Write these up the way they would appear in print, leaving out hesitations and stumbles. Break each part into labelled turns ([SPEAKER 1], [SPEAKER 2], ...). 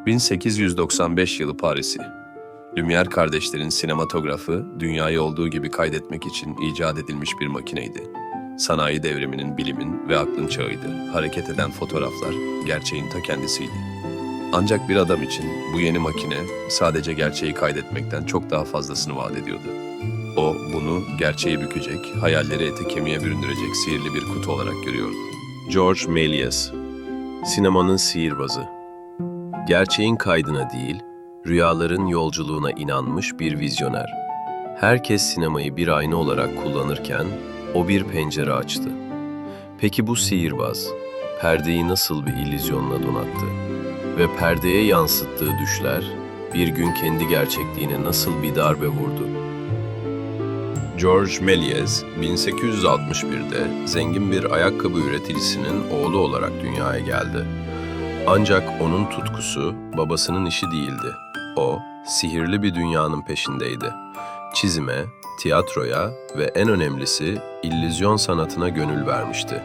[SPEAKER 1] 1895 yılı Paris'i. Lumière kardeşlerin sinematografı, dünyayı olduğu gibi kaydetmek için icat edilmiş bir makineydi. Sanayi devriminin, bilimin ve aklın çağıydı. Hareket eden fotoğraflar, gerçeğin ta kendisiydi. Ancak bir adam için bu yeni makine sadece gerçeği kaydetmekten çok daha fazlasını vaat ediyordu. O bunu gerçeği bükecek, hayalleri ete kemiğe büründürecek sihirli bir kutu olarak görüyordu.
[SPEAKER 2] George Méliès, sinemanın sihirbazı. Gerçeğin kaydına değil, rüyaların yolculuğuna inanmış bir vizyoner. Herkes sinemayı bir ayna olarak kullanırken o bir pencere açtı. Peki bu sihirbaz, perdeyi nasıl bir illüzyonla donattı? Ve perdeye yansıttığı düşler, bir gün kendi gerçekliğine nasıl bir darbe vurdu? George Méliès, 1861'de zengin bir ayakkabı üreticisinin oğlu olarak dünyaya geldi. Ancak onun tutkusu babasının işi değildi. O, sihirli bir dünyanın peşindeydi. Çizime, tiyatroya ve en önemlisi illüzyon sanatına gönül vermişti.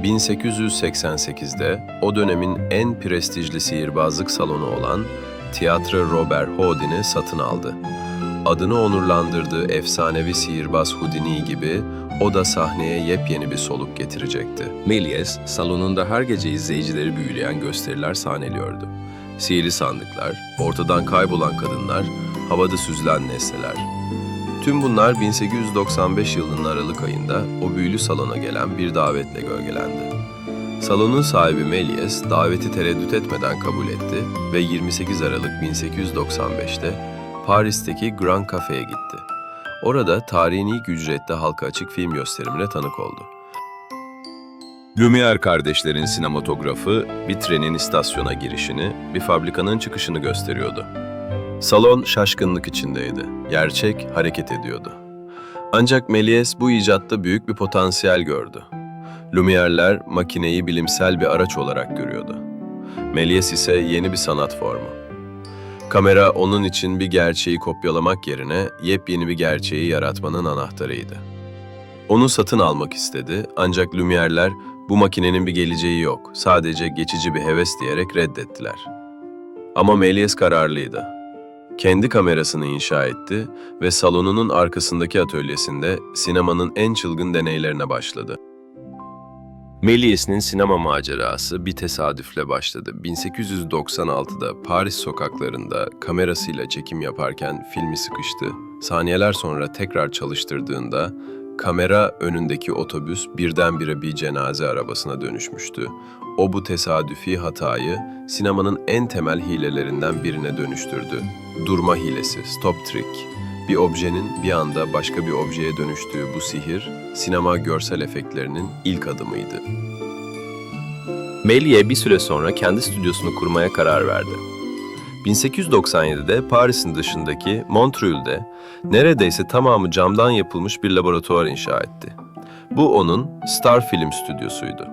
[SPEAKER 2] 1888'de o dönemin en prestijli sihirbazlık salonu olan Tiyatro Robert Houdin'i satın aldı. Adını onurlandırdığı efsanevi sihirbaz Houdini gibi o da sahneye yepyeni bir soluk getirecekti. Méliès, salonunda her gece izleyicileri büyüleyen gösteriler sahneliyordu. Sihirli sandıklar, ortadan kaybolan kadınlar, havada süzülen nesneler. Tüm bunlar 1895 yılının Aralık ayında o büyülü salona gelen bir davetle gölgelendi. Salonun sahibi Méliès daveti tereddüt etmeden kabul etti ve 28 Aralık 1895'te Paris'teki Grand Café'ye gitti. Orada tarihin ilk ücretli halka açık film gösterimine tanık oldu. Lumière kardeşlerin sinematografı bir trenin istasyona girişini, bir fabrikanın çıkışını gösteriyordu. Salon şaşkınlık içindeydi. Gerçek hareket ediyordu. Ancak Méliès bu icatta büyük bir potansiyel gördü. Lumière'ler makineyi bilimsel bir araç olarak görüyordu. Méliès ise yeni bir sanat formu. Kamera onun için bir gerçeği kopyalamak yerine yepyeni bir gerçeği yaratmanın anahtarıydı. Onu satın almak istedi ancak Lumière'ler bu makinenin bir geleceği yok, sadece geçici bir heves diyerek reddettiler. Ama Méliès kararlıydı. Kendi kamerasını inşa etti ve salonunun arkasındaki atölyesinde sinemanın en çılgın deneylerine başladı. Méliès'in sinema macerası bir tesadüfle başladı. 1896'da Paris sokaklarında kamerasıyla çekim yaparken filmi sıkıştı. Saniyeler sonra tekrar çalıştırdığında kamera önündeki otobüs birdenbire bir cenaze arabasına dönüşmüştü. O bu tesadüfi hatayı sinemanın en temel hilelerinden birine dönüştürdü. Durma hilesi, stop trick. Bir objenin bir anda başka bir objeye dönüştüğü bu sihir, sinema görsel efektlerinin ilk adımıydı. Méliès bir süre sonra kendi stüdyosunu kurmaya karar verdi. 1897'de Paris'in dışındaki Montreuil'de neredeyse tamamı camdan yapılmış bir laboratuvar inşa etti. Bu onun Star Film stüdyosuydu.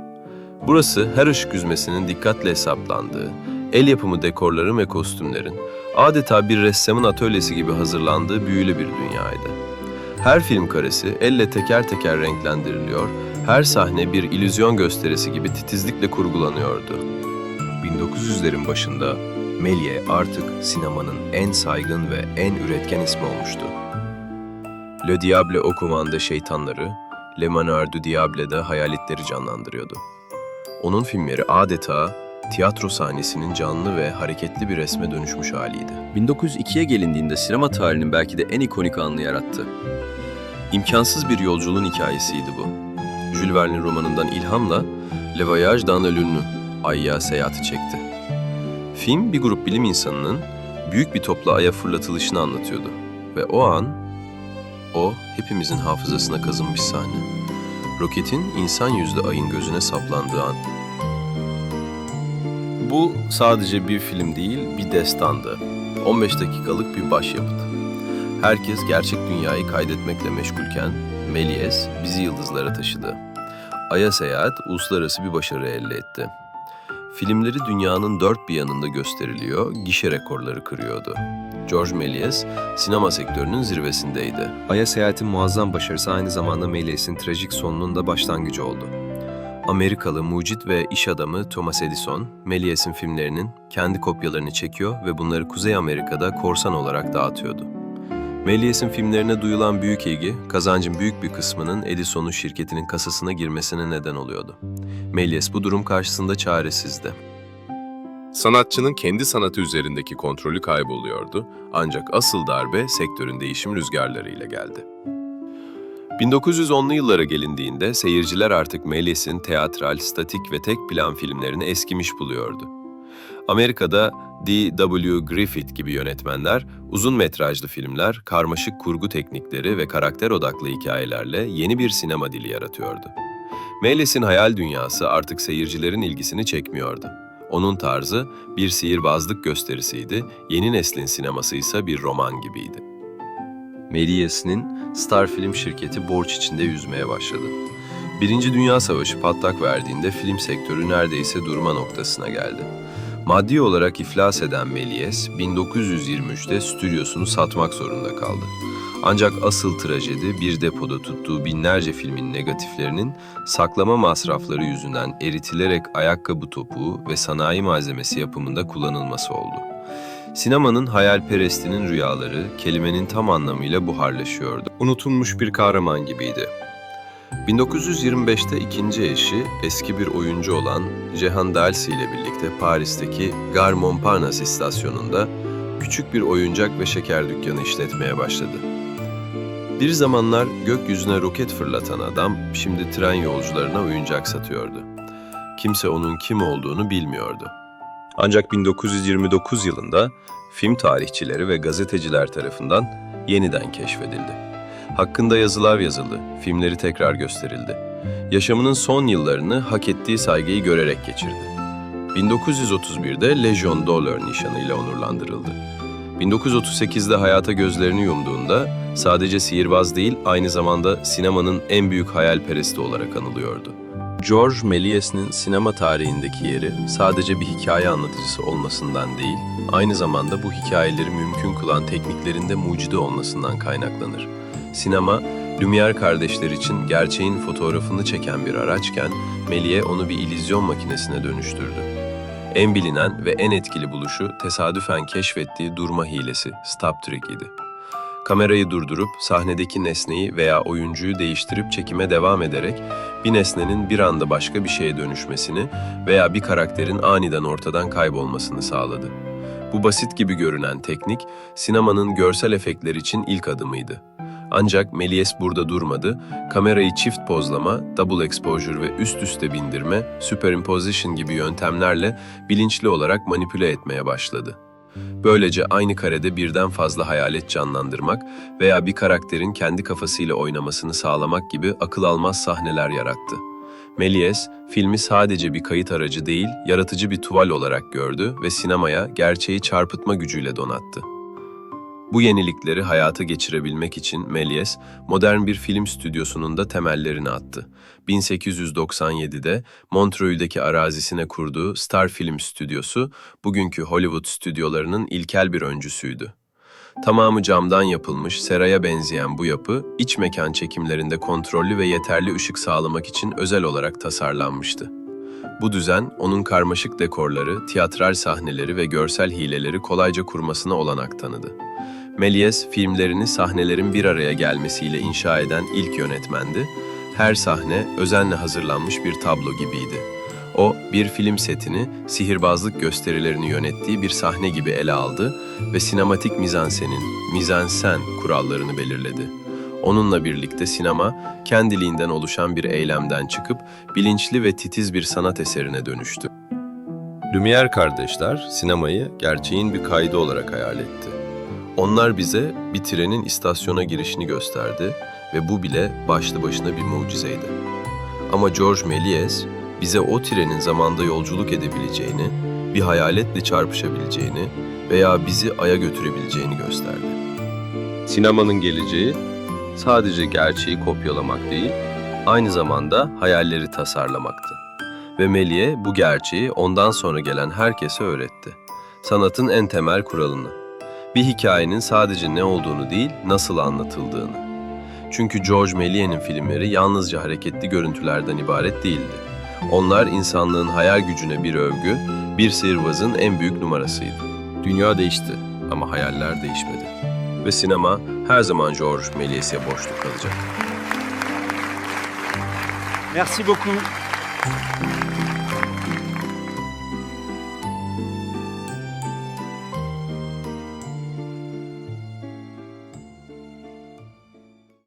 [SPEAKER 2] Burası her ışık yüzmesinin dikkatle hesaplandığı, el yapımı dekorların ve kostümlerin, adeta bir ressamın atölyesi gibi hazırlandığı büyülü bir dünyaydı. Her film karesi elle teker teker renklendiriliyor, her sahne bir illüzyon gösterisi gibi titizlikle kurgulanıyordu. 1900'lerin başında Méliès artık sinemanın en saygın ve en üretken ismi olmuştu. Le Diable au Couvent şeytanları, Le Manoir du Diable'de hayaletleri canlandırıyordu. Onun filmleri adeta tiyatro sahnesinin canlı ve hareketli bir resme dönüşmüş haliydi.
[SPEAKER 3] 1902'ye gelindiğinde sinema tarihinin belki de en ikonik anını yarattı.
[SPEAKER 2] İmkansız bir yolculuğun hikayesiydi bu. Jules Verne'in romanından ilhamla Le Voyage dans le Lune, Ay'a seyahati çekti. Film bir grup bilim insanının büyük bir topla Ay'a fırlatılışını anlatıyordu. Ve o hepimizin hafızasına kazınmış sahne. Roketin insan yüzlü Ay'ın gözüne saplandığı an. Bu sadece bir film değil, bir destandı. 15 dakikalık bir başyapıt. Herkes gerçek dünyayı kaydetmekle meşgulken Méliès bizi yıldızlara taşıdı. Ay'a seyahat uluslararası bir başarı elde etti. Filmleri dünyanın dört bir yanında gösteriliyor, gişe rekorları kırıyordu. George Méliès sinema sektörünün zirvesindeydi.
[SPEAKER 3] Ay'a seyahatin muazzam başarısı aynı zamanda Méliès'in trajik sonunun da başlangıcı oldu.
[SPEAKER 2] Amerikalı mucit ve iş adamı Thomas Edison, Méliès'in filmlerinin kendi kopyalarını çekiyor ve bunları Kuzey Amerika'da korsan olarak dağıtıyordu. Méliès'in filmlerine duyulan büyük ilgi, kazancın büyük bir kısmının Edison'un şirketinin kasasına girmesine neden oluyordu. Méliès bu durum karşısında çaresizdi. Sanatçının kendi sanatı üzerindeki kontrolü kayboluyordu, ancak asıl darbe sektörün değişim rüzgarlarıyla geldi. 1910'lu yıllara gelindiğinde seyirciler artık Méliès'in teatral, statik ve tek plan filmlerini eskimiş buluyordu. Amerika'da D.W. Griffith gibi yönetmenler, uzun metrajlı filmler, karmaşık kurgu teknikleri ve karakter odaklı hikayelerle yeni bir sinema dili yaratıyordu. Méliès'in hayal dünyası artık seyircilerin ilgisini çekmiyordu. Onun tarzı bir sihirbazlık gösterisiydi, yeni neslin sineması ise bir roman gibiydi. Méliès'in Star Film şirketi borç içinde yüzmeye başladı. Birinci Dünya Savaşı patlak verdiğinde film sektörü neredeyse durma noktasına geldi. Maddi olarak iflas eden Méliès, 1923'te stüdyosunu satmak zorunda kaldı. Ancak asıl trajedi bir depoda tuttuğu binlerce filmin negatiflerinin saklama masrafları yüzünden eritilerek ayakkabı topuğu ve sanayi malzemesi yapımında kullanılması oldu. Sinemanın hayalperestinin rüyaları kelimenin tam anlamıyla buharlaşıyordu. Unutulmuş bir kahraman gibiydi. 1925'te ikinci eşi, eski bir oyuncu olan Jehan Dalsy ile birlikte Paris'teki Gare Montparnasse istasyonunda küçük bir oyuncak ve şeker dükkanı işletmeye başladı. Bir zamanlar gökyüzüne roket fırlatan adam, şimdi tren yolcularına oyuncak satıyordu. Kimse onun kim olduğunu bilmiyordu. Ancak 1929 yılında film tarihçileri ve gazeteciler tarafından yeniden keşfedildi. Hakkında yazılar yazıldı, filmleri tekrar gösterildi. Yaşamının son yıllarını hak ettiği saygıyı görerek geçirdi. 1931'de Legion d'Honneur nişanıyla onurlandırıldı. 1938'de hayata gözlerini yumduğunda sadece sihirbaz değil, aynı zamanda sinemanın en büyük hayalperesti olarak anılıyordu. Georges Méliès'in sinema tarihindeki yeri sadece bir hikaye anlatıcısı olmasından değil, aynı zamanda bu hikayeleri mümkün kılan tekniklerinde mucide olmasından kaynaklanır. Sinema, Lumière kardeşler için gerçeğin fotoğrafını çeken bir araçken, Méliès onu bir illüzyon makinesine dönüştürdü. En bilinen ve en etkili buluşu tesadüfen keşfettiği durma hilesi, stop trick idi. Kamerayı durdurup sahnedeki nesneyi veya oyuncuyu değiştirip çekime devam ederek bir nesnenin bir anda başka bir şeye dönüşmesini veya bir karakterin aniden ortadan kaybolmasını sağladı. Bu basit gibi görünen teknik, sinemanın görsel efektler için ilk adımıydı. Ancak Méliès burada durmadı, kamerayı çift pozlama, double exposure ve üst üste bindirme, superimposition gibi yöntemlerle bilinçli olarak manipüle etmeye başladı. Böylece aynı karede birden fazla hayalet canlandırmak veya bir karakterin kendi kafasıyla oynamasını sağlamak gibi akıl almaz sahneler yarattı. Méliès, filmi sadece bir kayıt aracı değil, yaratıcı bir tuval olarak gördü ve sinemaya gerçeği çarpıtma gücüyle donattı. Bu yenilikleri hayata geçirebilmek için Méliès, modern bir film stüdyosunun da temellerini attı. 1897'de Montreuil'deki arazisine kurduğu Star Film Stüdyosu, bugünkü Hollywood stüdyolarının ilkel bir öncüsüydü. Tamamı camdan yapılmış, seraya benzeyen bu yapı, iç mekan çekimlerinde kontrollü ve yeterli ışık sağlamak için özel olarak tasarlanmıştı. Bu düzen, onun karmaşık dekorları, tiyatral sahneleri ve görsel hileleri kolayca kurmasına olanak tanıdı. Méliès, filmlerini sahnelerin bir araya gelmesiyle inşa eden ilk yönetmendi. Her sahne özenle hazırlanmış bir tablo gibiydi. O, bir film setini, sihirbazlık gösterilerini yönettiği bir sahne gibi ele aldı ve sinematik mizansenin, mizansen kurallarını belirledi. Onunla birlikte sinema, kendiliğinden oluşan bir eylemden çıkıp bilinçli ve titiz bir sanat eserine dönüştü. Lumière kardeşler, sinemayı gerçeğin bir kaydı olarak hayal etti. Onlar bize bir trenin istasyona girişini gösterdi ve bu bile başlı başına bir mucizeydi. Ama Georges Méliès bize o trenin zamanda yolculuk edebileceğini, bir hayaletle çarpışabileceğini veya bizi Ay'a götürebileceğini gösterdi. Sinemanın geleceği sadece gerçeği kopyalamak değil, aynı zamanda hayalleri tasarlamaktı. Ve Méliès bu gerçeği ondan sonra gelen herkese öğretti. Sanatın en temel kuralını. Bir hikayenin sadece ne olduğunu değil, nasıl anlatıldığını. Çünkü Georges Méliès'in filmleri yalnızca hareketli görüntülerden ibaret değildi. Onlar insanlığın hayal gücüne bir övgü, bir sihirbazın en büyük numarasıydı.
[SPEAKER 3] Dünya değişti ama hayaller değişmedi.
[SPEAKER 2] Ve sinema her zaman Georges Méliès'e borçlu kalacak.
[SPEAKER 4] Merci beaucoup.